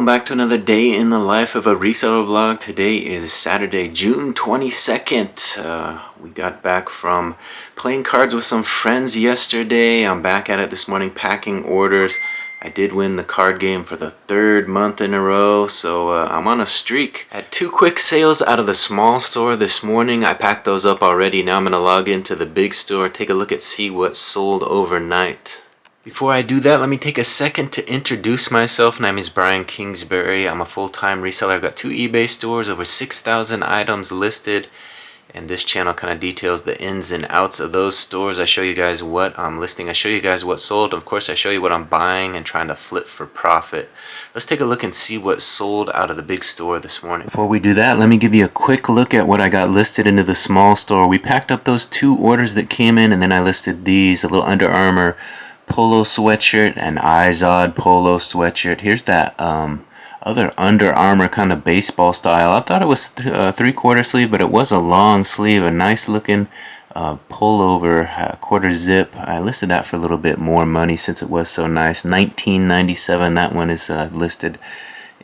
back to another day in the life of a reseller vlog. Today is Saturday, June 22nd. We got back from playing cards with some friends yesterday. I'm back at it this morning packing orders. I did win the card game for the third month in a row, so I'm on a streak. Had 2 quick sales out of the small store this morning. I packed those up already. Now I'm going to log into the big store, take a look at see what sold overnight. Before I do that, let me take a second to introduce myself. My name is Brian Kingsbury. I'm a full-time reseller. I've got 2 eBay stores, over 6,000 items listed, and this channel kind of details the ins and outs of those stores. I show you guys what I'm listing. I show you guys what sold. Of course, I show you what I'm buying and trying to flip for profit. Let's take a look and see what sold out of the big store this morning. Before we do that, let me give you a quick look at what I got listed into the small store. We packed up those 2 orders that came in, and then I listed these, a little Under Armour polo sweatshirt and Izod polo sweatshirt. Here's that other Under Armour kind of baseball style. I thought it was 3/4 sleeve, but it was a long sleeve, a nice looking pullover, quarter zip. I listed that for a little bit more money since it was so nice. $19.97. That one is listed.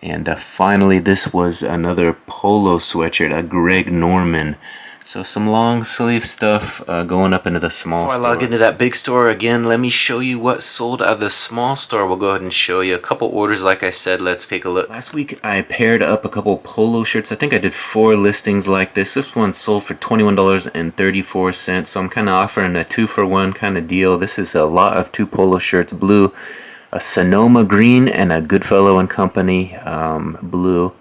And finally, this was another polo sweatshirt, a Greg Norman. So some long sleeve stuff going up into the small store. Before I log into that big store again, let me show you what sold out of the small store. We'll go ahead and show you a couple orders. Like I said, let's take a look. Last week I paired up a couple polo shirts. I think I did 4 listings like this. This one sold for $21.34. So I'm kind of offering a 2-for-1 kind of deal. This is a lot of 2 polo shirts, blue, a Sonoma green, and a Goodfellow and Company blue.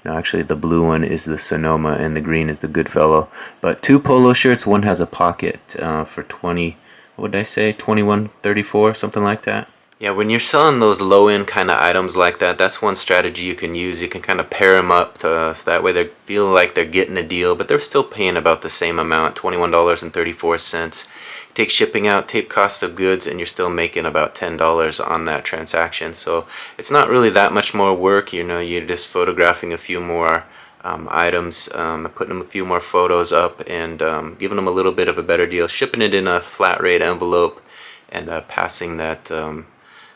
No, actually the blue one is the Sonoma and the green is the Goodfellow. But 2 polo shirts, one has a pocket for 20, what did I say, $21.34, something like that. Yeah, when you're selling those low-end kind of items like that, that's one strategy you can use. You can kind of pair them up so that way they feel like they're getting a deal, but they're still paying about the same amount, $21.34. Take shipping out, tape cost of goods, and you're still making about $10 on that transaction. So it's not really that much more work. You know, you're just photographing a few more items, putting a few more photos up, and giving them a little bit of a better deal, shipping it in a flat rate envelope, and passing that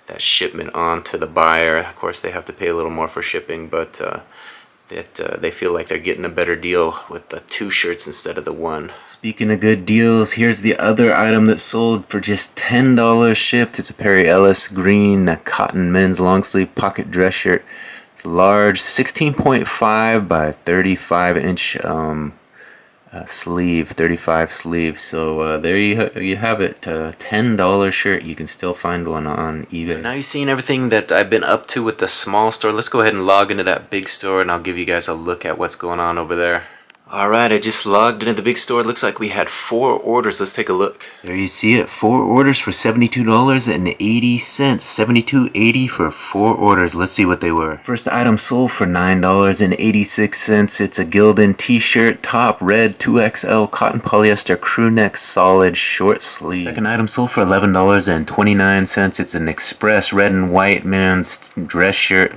that shipment on to the buyer. Of course, they have to pay a little more for shipping, but they feel like they're getting a better deal with the 2 shirts instead of the 1. Speaking of good deals, here's the other item that sold for just $10 shipped. It's a Perry Ellis green cotton men's long sleeve pocket dress shirt. It's large, 16.5 by 35 inch sleeve, 35 sleeve. So there you have it, $10 shirt. You can still find one on eBay. Now you've seen everything that I've been up to with the small store. Let's go ahead and log into that big store, and I'll give you guys a look at what's going on over there. Alright, I just logged into the big store. It looks like we had 4 orders. Let's take a look. There you see it. 4 orders for $72.80. $72.80 for 4 orders. Let's see what they were. First item sold for $9.86. It's a Gildan t-shirt, top red, 2XL cotton polyester crew neck solid short sleeve. Second item sold for $11.29. It's an express red and white men's dress shirt,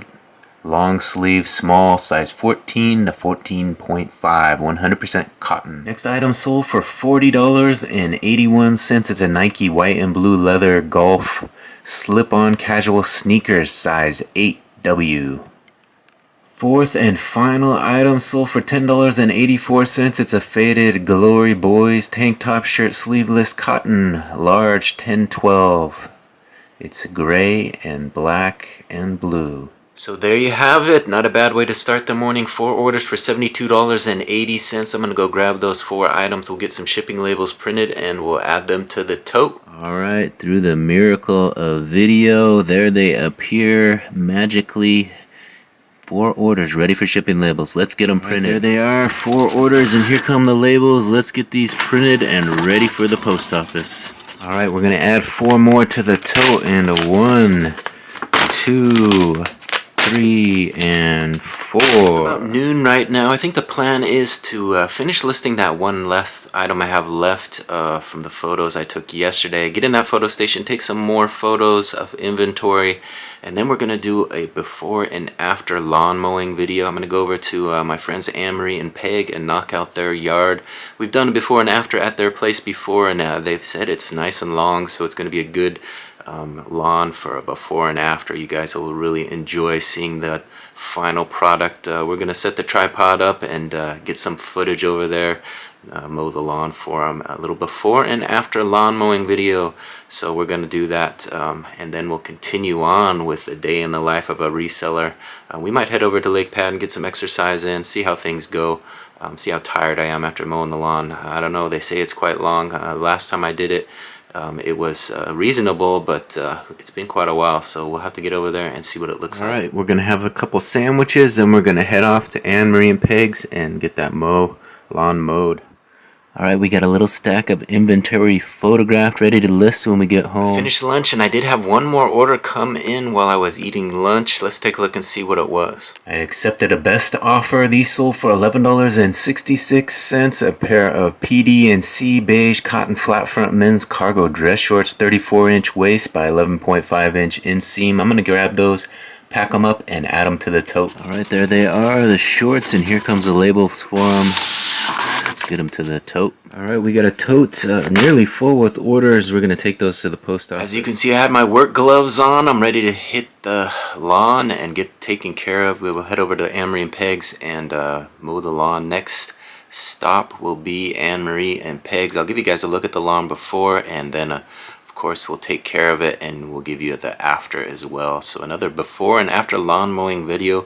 long sleeve, small, size 14 to 14.5, 100% cotton. Next item sold for $40.81. It's a Nike white and blue leather golf slip-on casual sneakers, size 8W. Fourth and final item sold for $10.84. It's a faded Glory Boys tank top shirt, sleeveless cotton, large 10-12. It's gray and black and blue. So there you have it. Not a bad way to start the morning. 4 orders for $72.80. I'm going to go grab those 4 items. We'll get some shipping labels printed and we'll add them to the tote. Alright, through the miracle of video, there they appear magically. 4 orders ready for shipping labels. Let's get them printed. There they are, 4 orders, and here come the labels. Let's get these printed and ready for the post office. Alright, we're going to add 4 more to the tote, and 1, 2, 3, and 4. It's about noon right now. I think the plan is to finish listing that one item I have left from the photos I took yesterday. Get in that photo station, take some more photos of inventory, and then we're going to do a before and after lawn mowing video. I'm going to go over to my friends Amory and Peg and knock out their yard. We've done a before and after at their place before, and they've said it's nice and long, so it's going to be a good lawn for a before and after. You guys will really enjoy seeing the final product. We're gonna set the tripod up and get some footage over there, mow the lawn for them, a little before and after lawn mowing video. So we're gonna do that, and then we'll continue on with the day in the life of a reseller. We might head over to Lake Padden, get some exercise in, see how things go. See how tired I am after mowing the lawn. I don't know, they say it's quite long. Last time I did it, it was reasonable, but it's been quite a while, so we'll have to get over there and see what it looks like. Alright, we're going to have a couple sandwiches, and we're going to head off to Anne-Marie and Peg's and get that lawn mowed. Alright, we got a little stack of inventory photographed, ready to list when we get home. Finished lunch, and I did have one more order come in while I was eating lunch. Let's take a look and see what it was. I accepted a best offer. These sold for $11.66. A pair of PD and C beige cotton flat front men's cargo dress shorts, 34-inch waist by 11.5-inch inseam. I'm going to grab those, pack them up, and add them to the tote. Alright, there they are, the shorts, and here comes the labels for them. Get them to the tote. Alright, we got a tote nearly full with orders. We're going to take those to the post office. As you can see, I had my work gloves on. I'm ready to hit the lawn and get taken care of. We will head over to Anne-Marie and Peg's and mow the lawn. Next stop will be Anne-Marie and Peg's. I'll give you guys a look at the lawn before, and then of course we'll take care of it and we'll give you the after as well. So another before and after lawn mowing video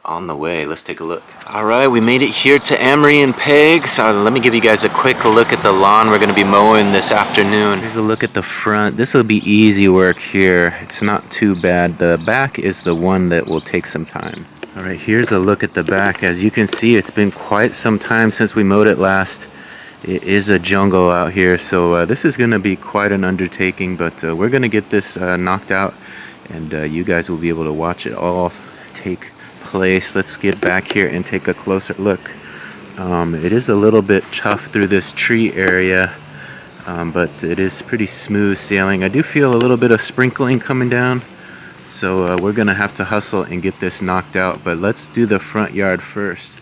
on the way. Let's take a look. Alright, we made it here to Anne-Marie and Peg's. Let me give you guys a quick look at the lawn we're going to be mowing this afternoon. Here's a look at the front. This will be easy work here. It's not too bad. The back is the one that will take some time. Alright, here's a look at the back. As you can see, it's been quite some time since we mowed it last. It is a jungle out here, so this is going to be quite an undertaking, but we're going to get this knocked out, and you guys will be able to watch it all take place. Let's get back here and take a closer look. It is a little bit tough through this tree area, but it is pretty smooth sailing. I do feel a little bit of sprinkling coming down, so we're gonna have to hustle and get this knocked out, but let's do the front yard first.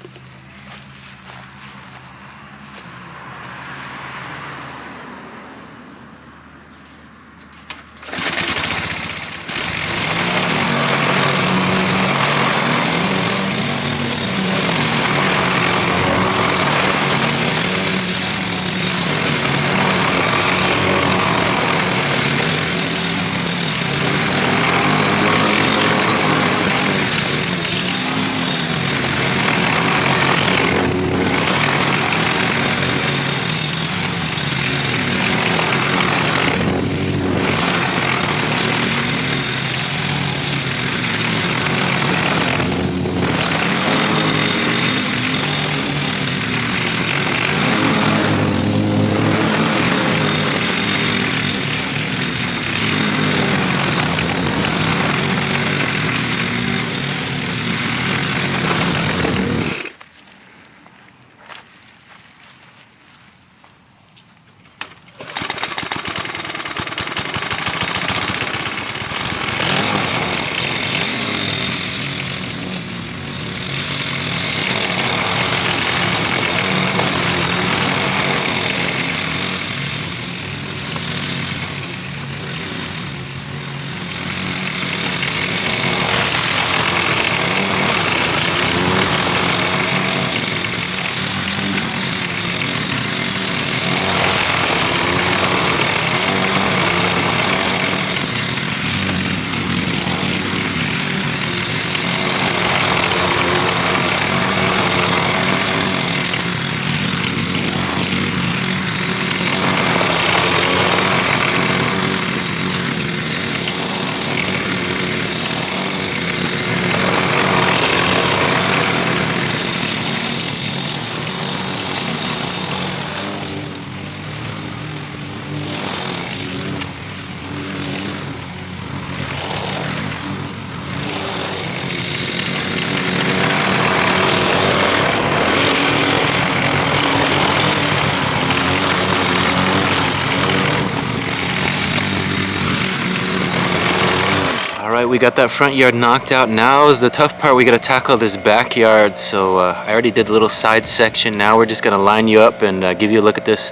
Alright, we got that front yard knocked out. Now is the tough part. We got to tackle this backyard. So I already did a little side section. Now we're just going to line you up and give you a look at this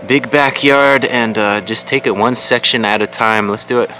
big backyard and just take it one section at a time. Let's do it.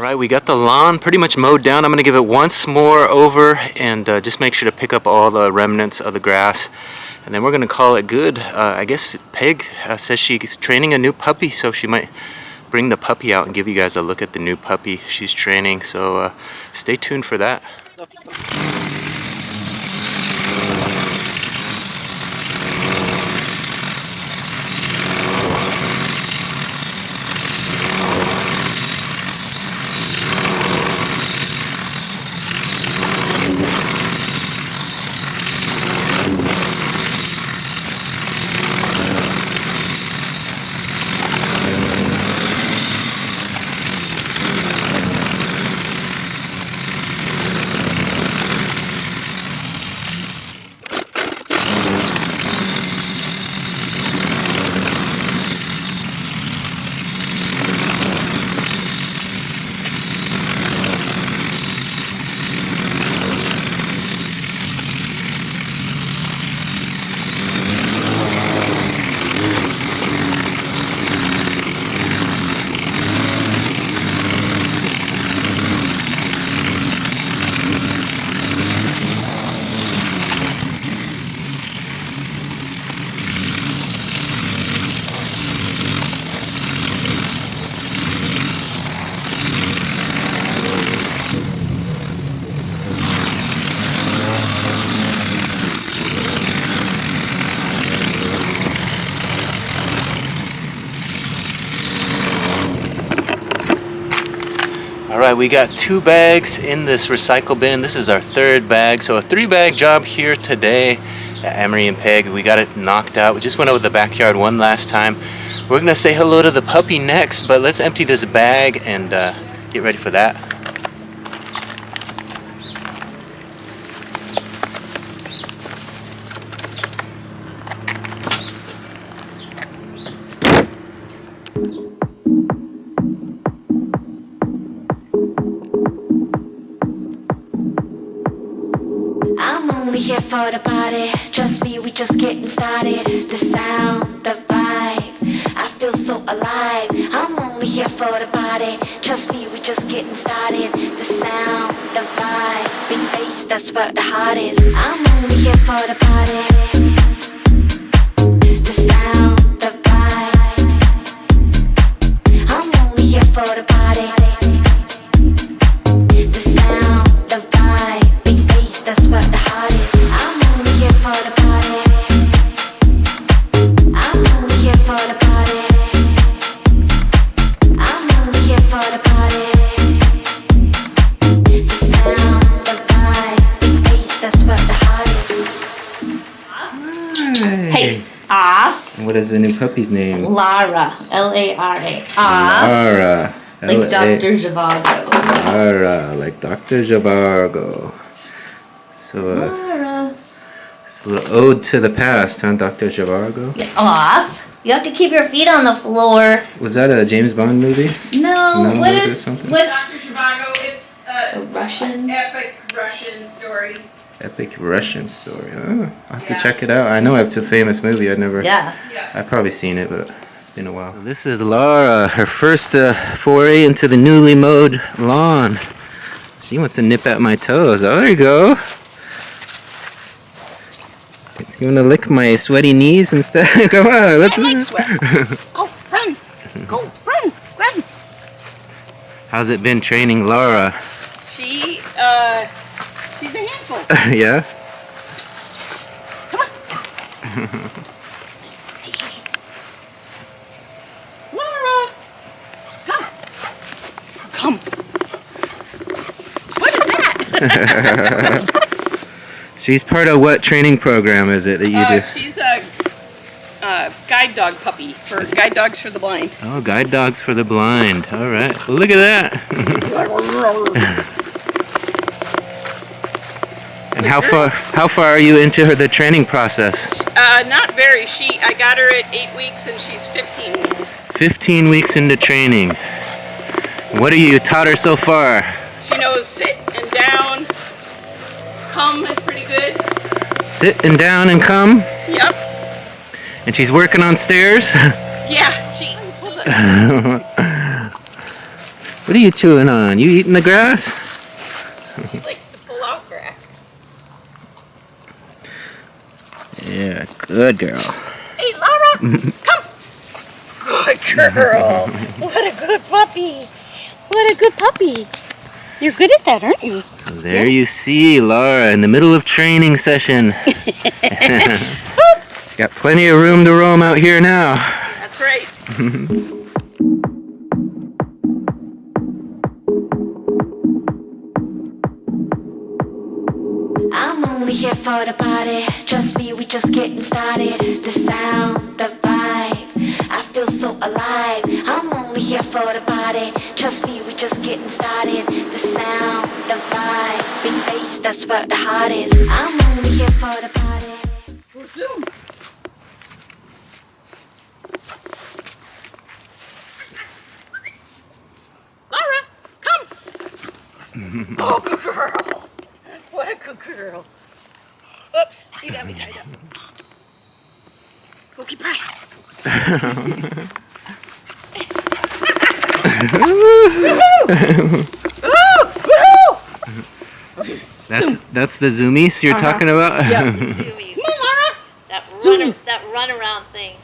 Alright, we got the lawn pretty much mowed down. I'm going to give it once more over and just make sure to pick up all the remnants of the grass. And then we're going to call it good. I guess Peg says she's training a new puppy, so she might bring the puppy out and give you guys a look at the new puppy she's training. So stay tuned for that. Alright, we got 2 bags in this recycle bin. This is our 3rd bag, so a 3-bag job here today at Emery and Peg. We got it knocked out. We just went over the backyard one last time. We're gonna say hello to the puppy next, but let's empty this bag and get ready for that. Here for the party, trust me, we just getting started. The sound, the vibe, I feel so alive. I'm only here for the party, trust me, we just getting started. The sound, the vibe, big bass, that's what the heart is. I'm only here for the party. The sound, the vibe, I'm only here for the party. The sound, the vibe, big bass, that's what the heart is. I'm only here for the party. I'm only here for the party. I'm only here for the party. The sound, the vibe, big bass, that's what the heart is. Hey, off. What is the new puppy's name? Lara, Lara. Off. Lara. Like Dr. Zhivago. Lara, like Dr. Zhivago. So, Lara. it's a little ode to the past, huh, Dr. Zhivago? Get off. You have to keep your feet on the floor. Was that a James Bond movie? No, what was is it something? what's Dr. Zhivago, it's a Russian? epic Russian story. Epic Russian story. Oh, I'll have to check it out. I know it's a famous movie. I've probably seen it, but it's been a while. So this is Lara, her first foray into the newly mowed lawn. She wants to nip at my toes. Oh, there you go. You want to lick my sweaty knees instead? Come on, let's. I like sweat. Go, run. Go, run. How's it been training Lara? She's a handful. Yeah? Come on. Lara, come. What is that? She's part of what training program is it that you do? She's a guide dog puppy for Guide Dogs for the Blind. Oh, guide dogs for the blind. All right. Well, look at that. And how far are you into the training process? Not very. I got her at 8 weeks and she's 15 weeks. 15 weeks into training. What have you taught her so far? She knows sit and down. Come is pretty good. Sit and down and come? Yep. And she's working on stairs? Yeah, What are you chewing on? You eating the grass? She likes to pull out grass. Yeah, good girl. Hey, Lara, come. Good girl. What a good puppy. What a good puppy. You're good at that, aren't you? There you see Lara in the middle of training session. She's got plenty of room to roam out here now. That's right. I'm only here for the party. Trust me, we just getting started. The sound, the vibe, I feel so alive. I'm only here for the party. Trust me, we just getting started. The sound, the vibe, big bass, that's where the heart is. I'm only here for the party. Zoom. Lara, come. Oh, good girl. What a good girl. Oops, you got me tied up. Go keep right. That's the zoomies you're talking about? Yeah. Zoomies. Come on, Lara. That run around thing.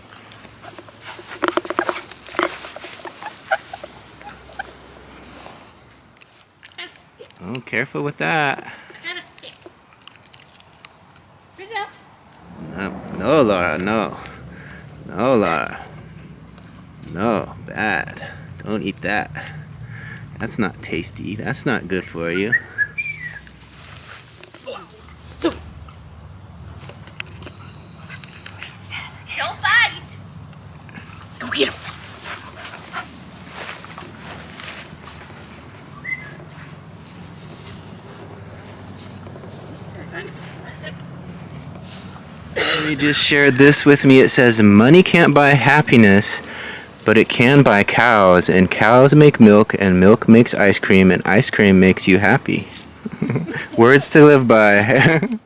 Oh, careful with that. I got a stick. Pick it up. No, Lara, no. No, Lara. No, bad. Don't eat that. That's not tasty. That's not good for you. Zoom. Don't bite. Go get him. He just shared this with me. It says, money can't buy happiness, but it can buy cows, and cows make milk, and milk makes ice cream, and ice cream makes you happy. Words to live by.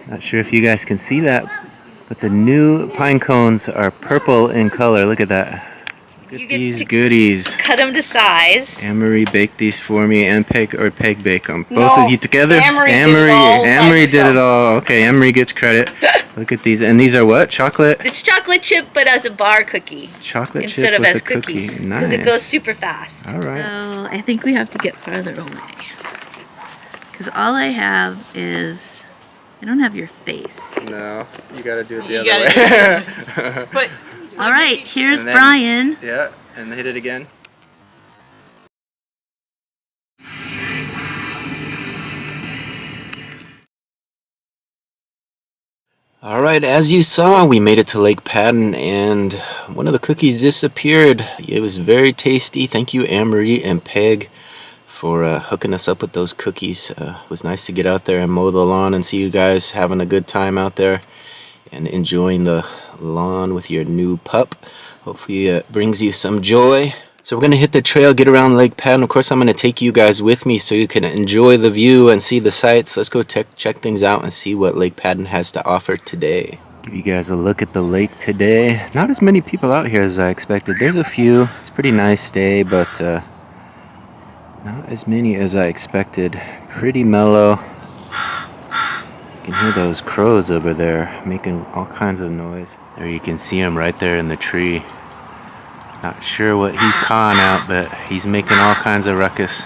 Not sure if you guys can see that, but the new pine cones are purple in color. Look at that. Look You at get these to goodies. Cut them to size. Anne-Marie baked these for me, and Peg bake them. Both No, of you together? Anne-Marie did it all by Anne-Marie did it herself. all. Okay, Anne-Marie gets credit. Look at these. And these are what? Chocolate? It's chocolate chip, but as a bar cookie Chocolate instead chip of with as a cookie. cookies, Nice. because it goes super fast. All right. So I think we have to get farther away. Because all I have is, I don't have your face. No, you gotta do it the You other gotta way. But All right, here's And then- Brian. Yeah, and hit it again. All right, as you saw, we made it to Lake Padden, and one of the cookies disappeared. It was very tasty. Thank you, Anne-Marie and Peg, for hooking us up with those cookies. It was nice to get out there and mow the lawn and see you guys having a good time out there and enjoying the lawn with your new pup. Hopefully it brings you some joy. So we're going to hit the trail, get around Lake Padden. Of course, I'm going to take you guys with me so you can enjoy the view and see the sights. Let's go check things out and see what Lake Padden has to offer today. Give you guys a look at the lake today. Not as many people out here as I expected. There's a few. It's a pretty nice day, but not as many as I expected. Pretty mellow. You can hear those crows over there making all kinds of noise. There you can see him right there in the tree. Not sure what he's cawing out, but he's making all kinds of ruckus.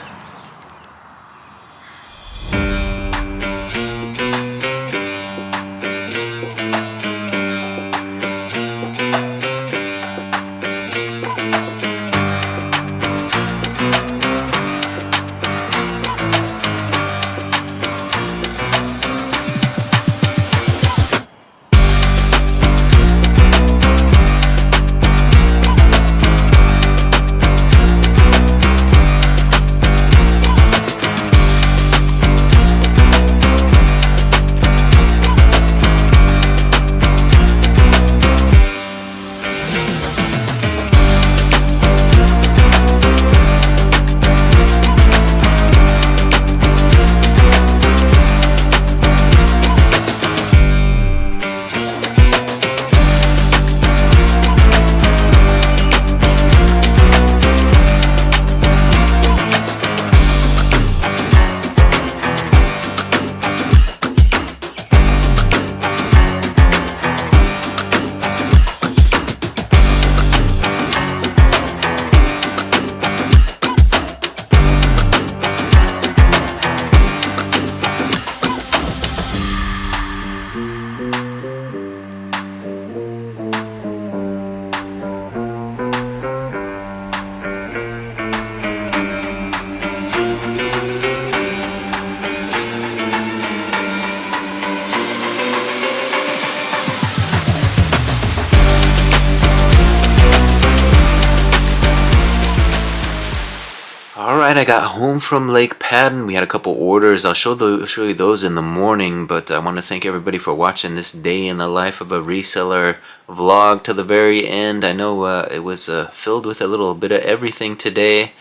right, I got home from Lake Padden. We had a couple orders. I'll show you those in the morning, but I want to thank everybody for watching this day in the life of a reseller vlog to the very end. I know it was filled with a little bit of everything today.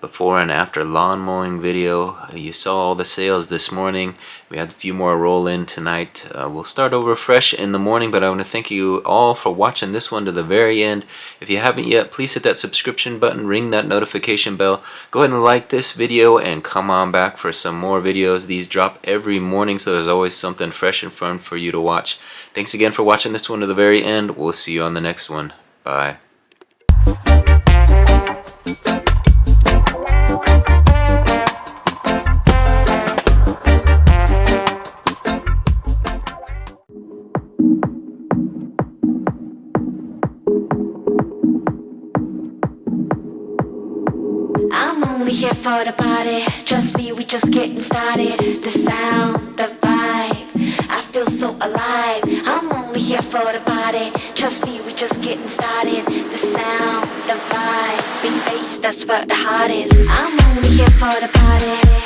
Before and after lawn mowing video. You saw all the sales this morning. We had a few more roll in tonight. We'll start over fresh in the morning, but I want to thank you all for watching this one to the very end. If you haven't yet, please hit that subscription button, ring that notification bell. Go ahead and like this video and come on back for some more videos. These drop every morning, so there's always something fresh and fun for you to watch. Thanks again for watching this one to the very end. We'll see you on the next one. Bye. I'm only here for the party. Trust me, we just getting started. The sound, the vibe, I feel so alive. I'm only here for the party. Trust me, we just getting started. The sound, the vibe, big bass, that's where the heart is. I'm only here for the party.